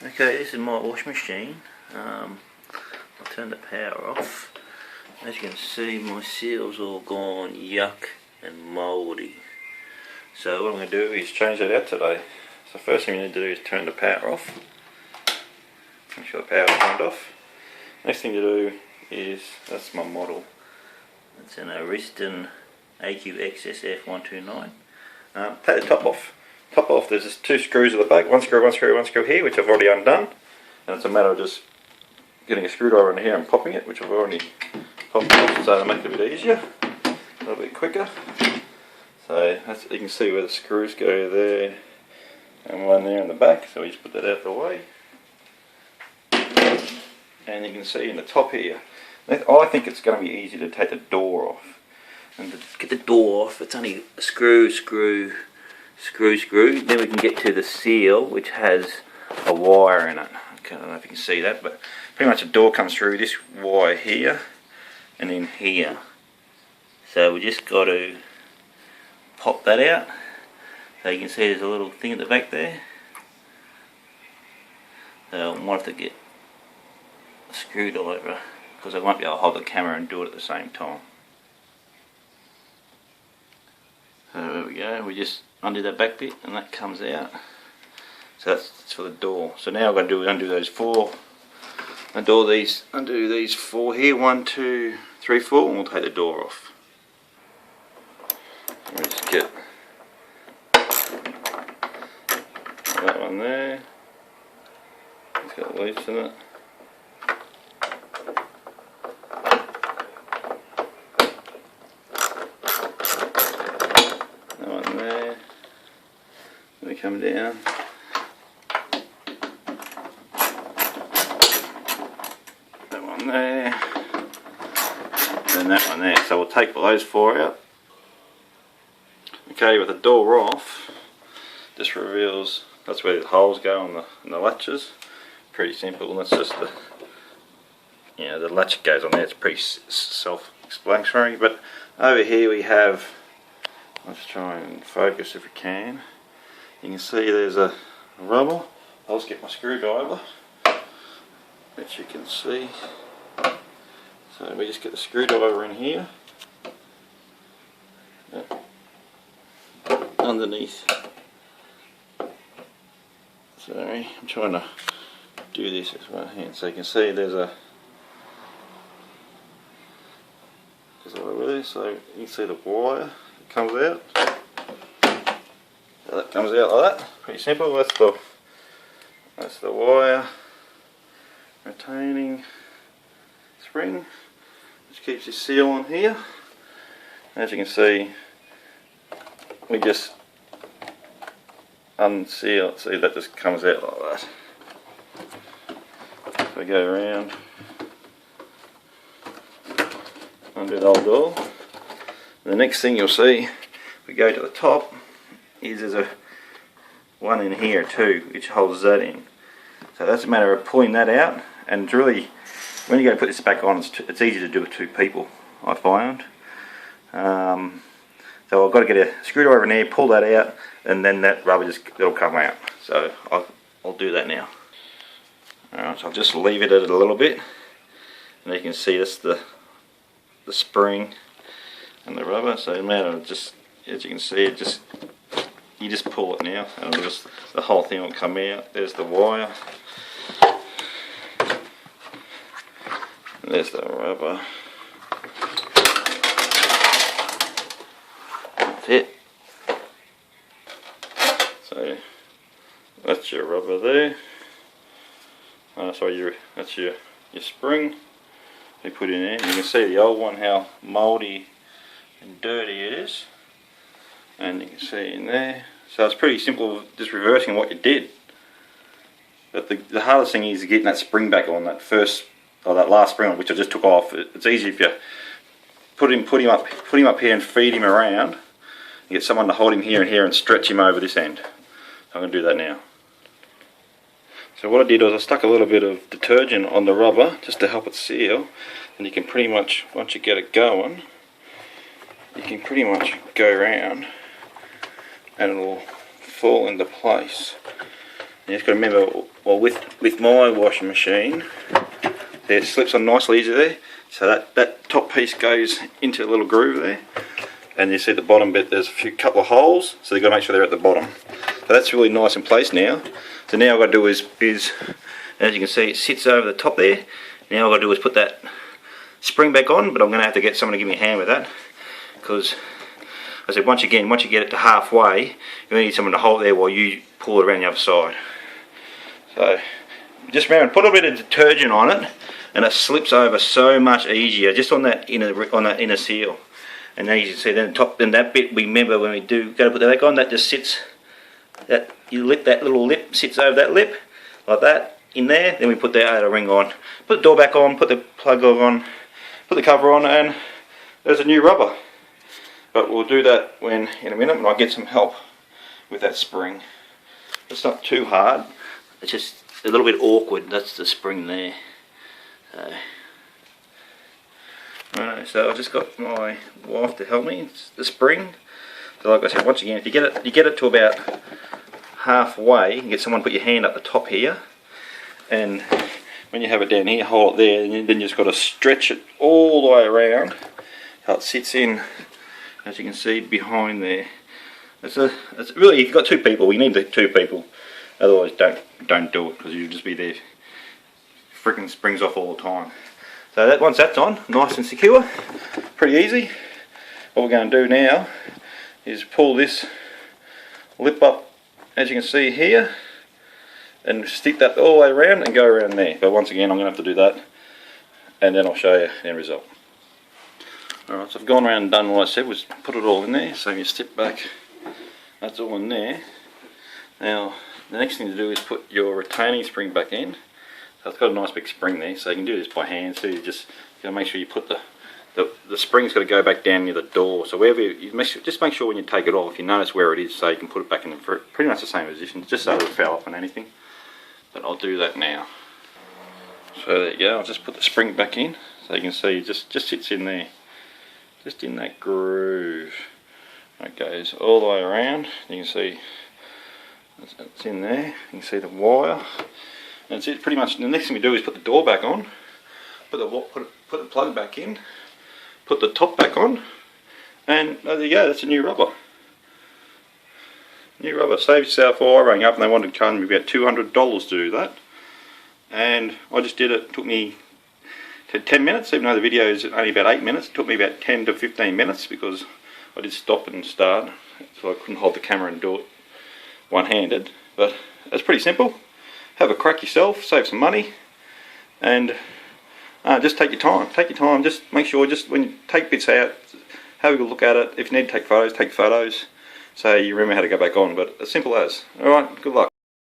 Okay, this is my wash machine. I'll turn the power off. As you can see, my seal's all gone yuck and mouldy. So what I'm going to do is change that out today. So first thing you need to do is turn the power off. Make sure the power's turned off. Next thing to do is, that's my model. It's an Ariston AQXSF129. Take the top off. Top off, there's just two screws at the back, one screw here, which I've already undone. And it's a matter of just getting a screwdriver in here and popping it, which I've already popped off, so to make it a bit easier, a little bit quicker. So that's, you can see where the screws go there, and one there in the back, so we just put that out of the way. And you can see in the top here, I think it's going to be easy to take the door off. And to get the door off, it's only a screw. Then we can get to the seal, which has a wire in it. I don't know if you can see that, but pretty much the door comes through this wire here and in here. So we just got to pop that out. So you can see there's a little thing at the back there. So I might have to get a screwdriver because I won't be able to hold the camera and do it at the same time. So there we go, we just undo that back bit and that comes out. So that's for the door. So now what I'm going to do is undo those four. Undo these four here, 1, 2, 3, 4, and we'll take the door off. Let me just get that one there. It's got leaves in it. That one there. Let me come down. That one there. And that one there. So we'll take those four out. Okay, with the door off, this reveals that's where the holes go on the latches. Pretty simple, and that's just the the latch goes on there. It's pretty self-explanatory. But over here we have, let's try and focus if we can. You can see there's a rubber. I'll just get my screwdriver, which you can see. So we just get the screwdriver in here. Underneath. Sorry, I'm trying to do this with one hand. So you can see there's a over there. So you can see the wire that comes out. So that comes out like that. Pretty simple. That's the wire retaining spring, which keeps this seal on here. As you can see, we just unseal it, see that just comes out like that. So we go around, undo the old door. The next thing you'll see, we go to the top, is there's a one in here too, which holds that in. So that's a matter of pulling that out, and it's really, when you go to put this back on, it's easy to do with two people, I find. So I've got to get a screwdriver in there, pull that out, and then that rubber it'll come out. So I'll do that now. Alright, so I'll just leave it at a little bit, and you can see that's the spring and the rubber. So no matter, just as you can see, you just pull it now, and the whole thing will come out. There's the wire, and there's the rubber. It. So that's your rubber there. That's your spring we put in there. You can see the old one how mouldy and dirty it is, and you can see in there. So it's pretty simple, just reversing what you did. But the hardest thing is getting that spring back on, that last spring on, which I just took off. It's easy if you put him up here and feed him around. Get someone to hold him here and here and stretch him over this end. I'm going to do that now. So what I did was I stuck a little bit of detergent on the rubber just to help it seal, and you can pretty much, once you get it going, you can pretty much go around and it will fall into place. You just got to remember, well, with my washing machine, it slips on nicely easy there. So that top piece goes into a little groove there, and you see the bottom bit, there's a couple of holes, so you've got to make sure they're at the bottom. So that's really nice in place now. So now what I've got to do is, as you can see, it sits over the top there. Now what I've got to do is put that spring back on, but I'm going to have to get someone to give me a hand with that, because I said once you get it to halfway, you need someone to hold it there while you pull it around the other side. So just remember, put a bit of detergent on it, and it slips over so much easier just on that inner seal. And then you can see then that bit, we remember when we go to put that back on, that just sits, that little lip sits over that lip like that in there. Then we put the outer ring on, put the door back on, put the plug on, put the cover on, and there's a new rubber. But we'll do that in a minute when I get some help with that spring. It's not too hard, it's just a little bit awkward. That's the spring there. So I just got my wife to help me. It's the spring. So like I said, once again, if you get it to about halfway, you can get someone to put your hand up the top here, and when you have it down here, hold it there, and then you just got to stretch it all the way around. How it sits in, as you can see behind there. It's really, if you've got two people, we need the two people. Otherwise, don't do it, because you'll just be there. Freaking springs off all the time. So once that's on, nice and secure, pretty easy. What we're going to do now is pull this lip up, as you can see here, and stick that all the way around and go around there. But once again, I'm going to have to do that, and then I'll show you the end result. Alright, so I've gone around and done what I said, was put it all in there. So you step back, that's all in there. Now, the next thing to do is put your retaining spring back in. So it's got a nice big spring there, so you can do this by hand. So you just got to make sure you put the spring's got to go back down near the door. So wherever just make sure when you take it off, you notice where it is, so you can put it back in pretty much the same position, just so it doesn't foul up on anything. But I'll do that now. So there you go. I'll just put the spring back in, so you can see it just sits in there, just in that groove. It goes all the way around. You can see it's in there. You can see the wire. And it's pretty much, the next thing we do is put the door back on, put the plug back in, put the top back on, and there you go, that's a new rubber. New rubber. Save yourself. I rang up and they wanted to charge me about $200 to do that. And I just did it. It took me 10 minutes, even though the video is only about 8 minutes. It took me about 10 to 15 minutes because I did stop and start, so I couldn't hold the camera and do it one-handed. But it's pretty simple. Have a crack yourself, save some money, and just take your time. Take your time. Just make sure, just when you take bits out, have a good look at it. If you need to take photos, so you remember how to go back on. But as simple as. Alright, good luck.